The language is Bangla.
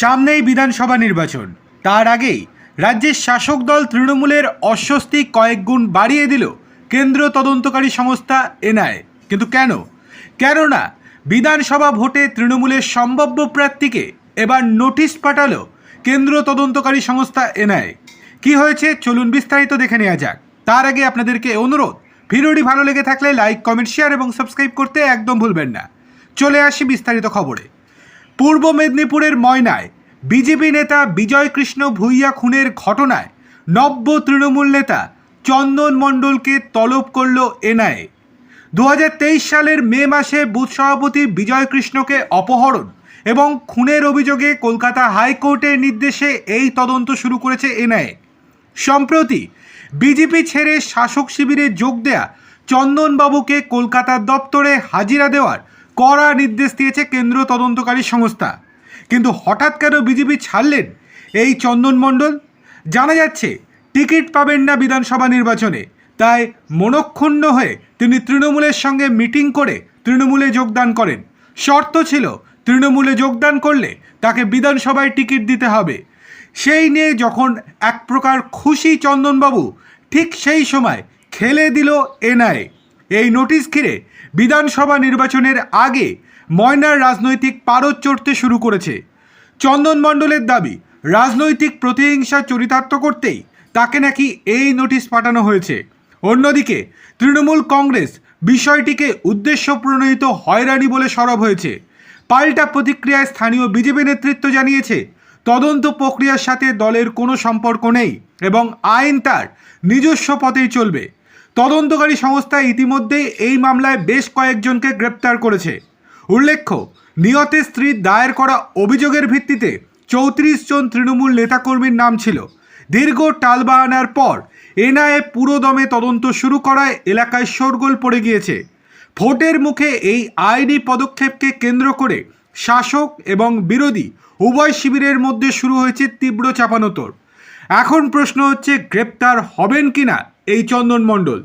সামনেই বিধানসভা নির্বাচন, তার আগেই রাজ্যের শাসক দল তৃণমূলের অস্বস্তি কয়েক গুণ বাড়িয়ে দিল কেন্দ্র তদন্তকারী সংস্থা এনআইএ। কিন্তু কেননা বিধানসভা ভোটে তৃণমূলের সম্ভাব্য প্রার্থীকে এবার নোটিশ পাঠালো কেন্দ্র তদন্তকারী সংস্থা এনআইএ। কি হয়েছে চলুন বিস্তারিত দেখে নেওয়া যাক। তার আগে আপনাদেরকে অনুরোধ, ভিডিওটি ভালো লেগে থাকলে লাইক, কমেন্ট, শেয়ার এবং সাবস্ক্রাইব করতে একদম ভুলবেন না। চলে আসি বিস্তারিত খবরে। পূর্ব মেদিনীপুরের ময়নায় বিজেপি নেতা বিজয় কৃষ্ণ ভূঁইয়া খুনের ঘটনায় নব্য তৃণমূল নেতা চন্দন মণ্ডলকে তলব করল এনআইএ। 2023 সালের মে মাসে বুথ সভাপতি বিজয় কৃষ্ণকে অপহরণ এবং খুনের অভিযোগে কলকাতা হাইকোর্টের নির্দেশে এই তদন্ত শুরু করেছে এনআইএ। সম্প্রতি বিজেপি ছেড়ে শাসক শিবিরে যোগ দেয়া চন্দনবাবুকে কলকাতার দপ্তরে হাজিরা দেওয়ার কড়া নির্দেশ দিয়েছে কেন্দ্র তদন্তকারী সংস্থা। কিন্তু হঠাৎ কেন বিজেপি ছাড়লেন এই চন্দন মণ্ডল? জানা যাচ্ছে টিকিট পাবেন না বিধানসভা নির্বাচনে, তাই মনক্ষুণ্ণ হয়ে তিনি তৃণমূলের সঙ্গে মিটিং করে তৃণমূলে যোগদান করেন। শর্ত ছিল তৃণমূলে যোগদান করলে তাকে বিধানসভায় টিকিট দিতে হবে। সেই নিয়ে যখন এক প্রকার খুশি চন্দনবাবু, ঠিক সেই সময় খেলে দিল এনআইএ। এই নোটিশ ঘিরে বিধানসভা নির্বাচনের আগে ময়নার রাজনৈতিক পারদ চড়তে শুরু করেছে। চন্দন মণ্ডলের দাবি, রাজনৈতিক প্রতিহিংসা চরিতার্থ করতেই তাকে নাকি এই নোটিশ পাঠানো হয়েছে। অন্যদিকে তৃণমূল কংগ্রেস বিষয়টিকে উদ্দেশ্য প্রণোদিত হয়রানি বলে সরব হয়েছে। পাল্টা প্রতিক্রিয়ায় স্থানীয় বিজেপি নেতৃত্ব জানিয়েছে তদন্ত প্রক্রিয়ার সাথে দলের কোনো সম্পর্ক নেই এবং আইন তার নিজস্ব পথেই চলবে। তদন্তকারী সংস্থা ইতিমধ্যেই এই মামলায় বেশ কয়েকজনকে গ্রেপ্তার করেছে। উল্লেখ্য, নিহতের স্ত্রীর দায়ের করা অভিযোগের ভিত্তিতে 34 জন তৃণমূল নেতাকর্মীর নাম ছিল। দীর্ঘ টালবাহানার পর এনআইএ পুরোদমে তদন্ত শুরু করায় এলাকায় শোরগোল পড়ে গিয়েছে। ভোটের মুখে এই আইনি পদক্ষেপকে কেন্দ্র করে শাসক এবং বিরোধী উভয় শিবিরের মধ্যে শুরু হয়েছে তীব্র চাপানোতর। এখন প্রশ্ন হচ্ছে, গ্রেপ্তার হবেন কিনা এই চন্দন মণ্ডল?